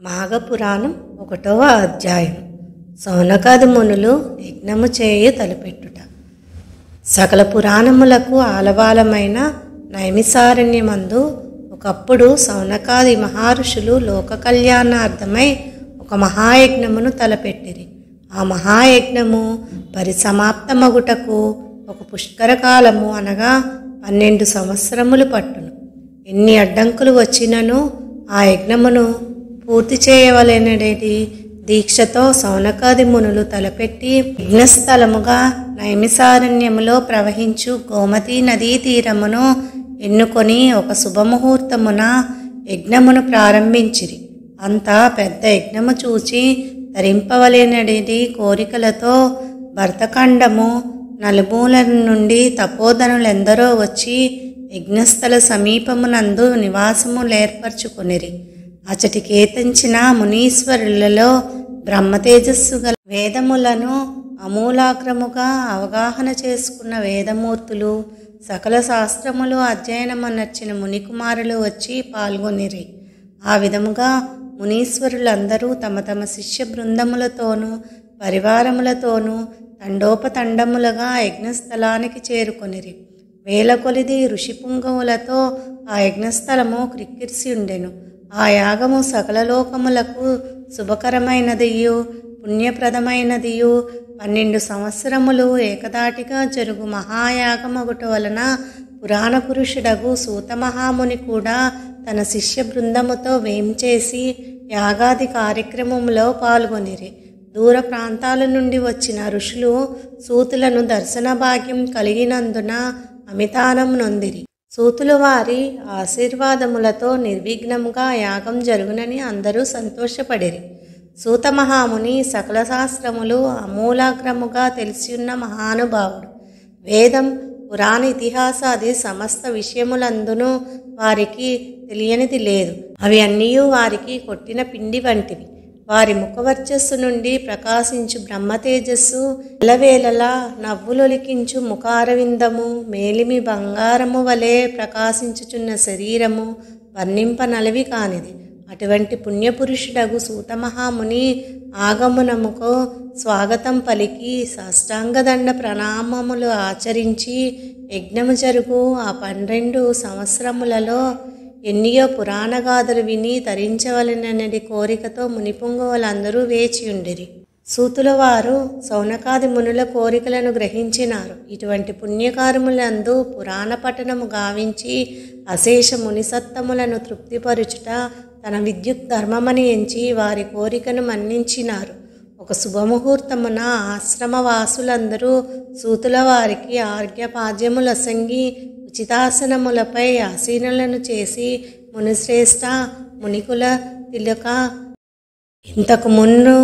మాఘపురాణం 1వ అధ్యాయం. సౌనకాది మునులు యజ్ఞము చేయు తలపెట్టుట. సకల పురాణములకు ఆలవాలమైన నైమిసారణ్యమందు ఒకప్పుడు సౌనకాది మహర్షులు లోక కళ్యాణార్థమై ఒక మహాయజ్ఞమును తలపెట్టిరి. ఆ మహాయజ్ఞము పరిసమాప్తమగుటకు ఒక పుష్కరకాలము అనగా 12 సంవత్సరములు పట్టును. ఎన్ని అడ్డంకులు వచ్చినను ఆ యజ్ఞమును పూర్తి చేయవలెననేది దీక్షతో సౌనకాది మునులు తలపెట్టి యజ్ఞస్థలముగా నైమిసారణ్యములో ప్రవహించు గోమతీ నదీ తీరమును ఎన్నుకొని ఒక శుభముహూర్తమున యజ్ఞమును ప్రారంభించిరి. అంత పెద్ద యజ్ఞము చూచి ధరింపవలెననేది కోరికలతో భరతఖండము నలుమూలల నుండి తపోధనులెందరో వచ్చి యజ్ఞస్థల సమీపమునందు నివాసములేర్పరచుకొనిరి. అచటి కేతించిన మునీశ్వరులలో బ్రహ్మతేజస్సు గల వేదములను అమూలాగ్రముగా అవగాహన చేసుకున్న వేదమూర్తులు, సకల శాస్త్రములు అధ్యయనమనర్చిన మునికుమారులు వచ్చి పాల్గొనిరి. ఆ విధముగా మునీశ్వరులందరూ తమ తమ శిష్య బృందములతోనూ పరివారములతోనూ తండోపతండములుగా యజ్ఞస్థలానికి చేరుకొనిరి. వేల కొలిది ఋషిపుంగవులతో ఆ యజ్ఞస్థలము క్రిక్కిరిసి ఉండెను. ఆ యాగము సకల లోకములకు శుభకరమైనదియు పుణ్యప్రదమైనదియు 12 సంవత్సరములు ఏకదాటిగా జరుగు మహాయాగమగుట వలన పురాణ పురుషుడగు సూత మహాముని కూడా తన శిష్య బృందముతో వేంచేసి యాగాది కార్యక్రమంలో పాల్గొనిరి. దూర ప్రాంతాల నుండి వచ్చిన ఋషులు సూతులను దర్శన భాగ్యం కలిగినందున అమితానం నొందిరి. సూతులు వారి ఆశీర్వాదములతో నిర్విఘ్నముగా యాగం జరుగునని అందరూ సంతోషపడిరి. సూత మహాముని సకల శాస్త్రములు అమూలాగ్రముగా తెలిసియున్న మహానుభావుడు. వేదం పురాణ ఇతిహాసాది సమస్త విషయములందునూ వారికి తెలియనిది లేదు. అవి అన్నీ వారికి కొట్టిన పిండి వంటివి. వారి ముఖవర్చస్సు నుండి ప్రకాశించు బ్రహ్మతేజస్సు ఎలవేళలా నవ్వులొలికించు ముఖారవిందము, మేలిమి బంగారము వలె ప్రకాశించుచున్న శరీరము వర్ణింపనలవి కానిది. అటువంటి పుణ్యపురుషుడగు సూతమహాముని ఆగమనముకు స్వాగతం పలికి సాష్టాంగదండ ప్రణామములు ఆచరించి యజ్ఞము జరుగు ఆ 12 సంవత్సరములలో ఎన్నియో పురాణగాథలు విని తరించవలెననేది కోరికతో మునిపుంగవులందరూ వేచియుండిరి. సూతుల వారు సౌనకాది మునుల కోరికలను గ్రహించినారు. ఇటువంటి పుణ్యకార్యములందు పురాణ పఠనము గావించి అశేష మునిసత్తములను తృప్తిపరుచుట తన విద్యుత్ ధర్మమని ఎంచి వారి కోరికను మన్నించినారు. ఒక శుభముహూర్తమున ఆశ్రమవాసులందరూ సూతుల వారికి ఆర్ఘ్యపాద్యములసంగి ఉచితాసనములపై ఆసీనులను చేసి మునిశ్రేష్ఠ మునికుల తిలక, ఇంతకు మున్ను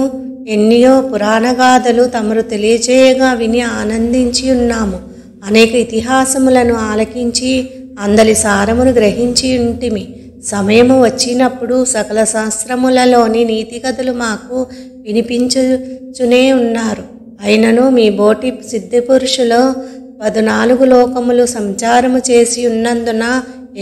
ఎన్నియో పురాణగాథలు తమరు తెలియచేయగా విని ఆనందించి ఉన్నాము. అనేక ఇతిహాసములను ఆలకించి అందలి సారమును గ్రహించి ఉంటిమి. సమయము వచ్చినప్పుడు సకల శాస్త్రములలోని నీతి కథలు మాకు వినిపించుచునే ఉన్నారు. అయినను మీ బోటి సిద్ధిపురుషులో 14 లోకములు సంచారము చేసి ఉన్నందున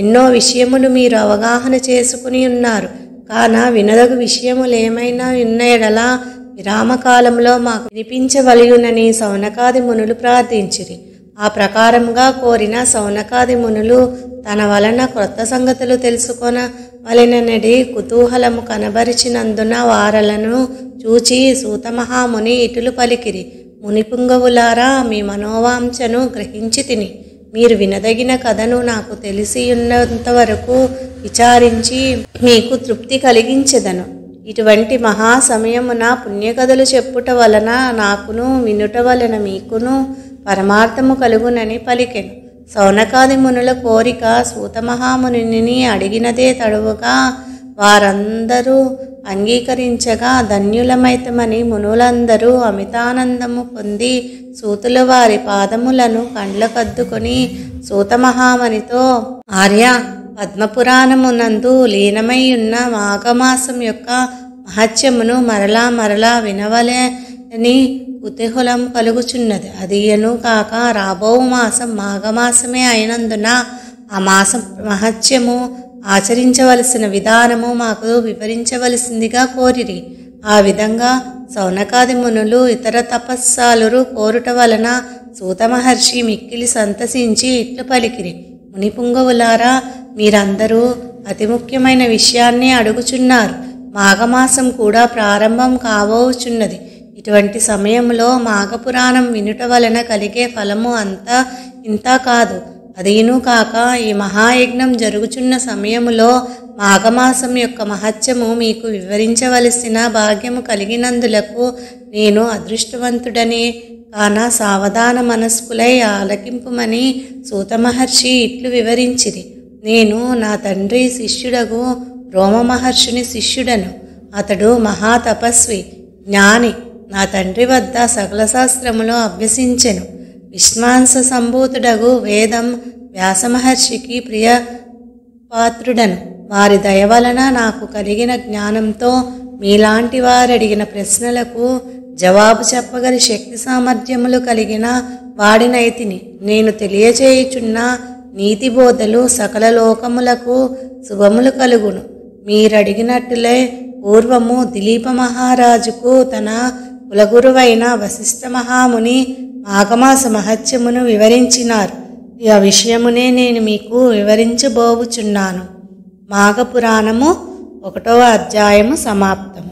ఎన్నో విషయములు మీరు అవగాహన చేసుకుని ఉన్నారు. కాన వినదగు విషయములు ఏమైనా ఉన్నయడలా విరామకాలంలో మాకు వినిపించవలయునని సౌనకాది మునులు ప్రార్థించిరి. ఆ ప్రకారముగా కోరిన సౌనకాది మునులు తన వలన క్రొత్త సంగతులు తెలుసుకొనవలెననడి కుతూహలము కనబరిచినందున వారలను చూచి సూతమహాముని ఇటులు పలికిరి. మునిపుంగవులారా, మీ మనోవాంఛను గ్రహించి తిని మీరు వినదగిన కథను నాకు తెలిసియున్నంతవరకు విచారించి మీకు తృప్తి కలిగించెదను. ఇటువంటి మహా సమయమున పుణ్యకథలు చెప్పుట వలన నాకును వినుట వలన మీకును పరమార్థము కలుగునని పలికెను. సౌనకాది మునుల కోరిక సూతమహామునిని అడిగినదే తడువుగా వారందరూ అంగీకరించగా ధన్యులమైతమని మునులందరూ అమితానందము పొంది సూతుల వారి పాదములను కండ్లకద్దుకొని సూతమహామునితో, ఆర్య, పద్మపురాణమునందు లీనమై ఉన్న మాఘమాసం యొక్క మహత్యమును మరలా మరలా వినవలెని కుతూహలం కలుగుచున్నది. అదియను కాక రాబో మాసం మాఘమాసమే అయినందున ఆ మాసం మహత్యము ఆచరించవలసిన విధానము మాకు వివరించవలసిందిగా కోరిరి. ఆ విధంగా సౌనకాది మునులు ఇతర తపస్సాలురు కోరుట వలన సూత మహర్షి మిక్కిలి సంతసించి ఇట్లు పలికిరి. మునిపుంగవులారా, మీరందరూ అతి ముఖ్యమైన విషయాన్ని అడుగుచున్నారు. మాఘమాసం కూడా ప్రారంభం కాబోచున్నది. ఇటువంటి సమయంలో మాఘపురాణం వినుట వలన కలిగే ఫలము అంతా ఇంతా కాదు. అదీను కాక ఈ మహాయజ్ఞం జరుగుచున్న సమయములో మాఘమాసం యొక్క మహత్యము మీకు వివరించవలసిన భాగ్యము కలిగినందులకు నేను అదృష్టవంతుడని కాన సావధాన మనస్కులై ఆలకింపుమని సూత మహర్షి ఇట్లు వివరించిరి. నేను నా తండ్రి శిష్యుడగు రోమ మహర్షిని శిష్యుడను. అతడు మహాతపస్వి, జ్ఞాని. నా తండ్రి వద్ద సకల శాస్త్రములో అభ్యసించెను. విశ్వాంస సంభూతుడగు వేదం వ్యాసమహర్షికి ప్రియ పాత్రుడను. వారి దయ వలన నాకు కలిగిన జ్ఞానంతో మీలాంటి వారు అడిగిన ప్రశ్నలకు జవాబు చెప్పగల శక్తి సామర్థ్యములు కలిగిన వాడినైతిని. నేను తెలియచేయుచున్న నీతి బోధలు సకల లోకములకు శుభములు కలుగును. మీరడిగినట్టులే పూర్వము దిలీప మహారాజుకు తన కులగురువైన వశిష్ఠ మహాముని మాఘమాస మహత్యమును వివరించినారు. ఆ విషయమునే నేను మీకు వివరించబోవుచున్నాను. మాఘపురాణము 1వ అధ్యాయము సమాప్తము.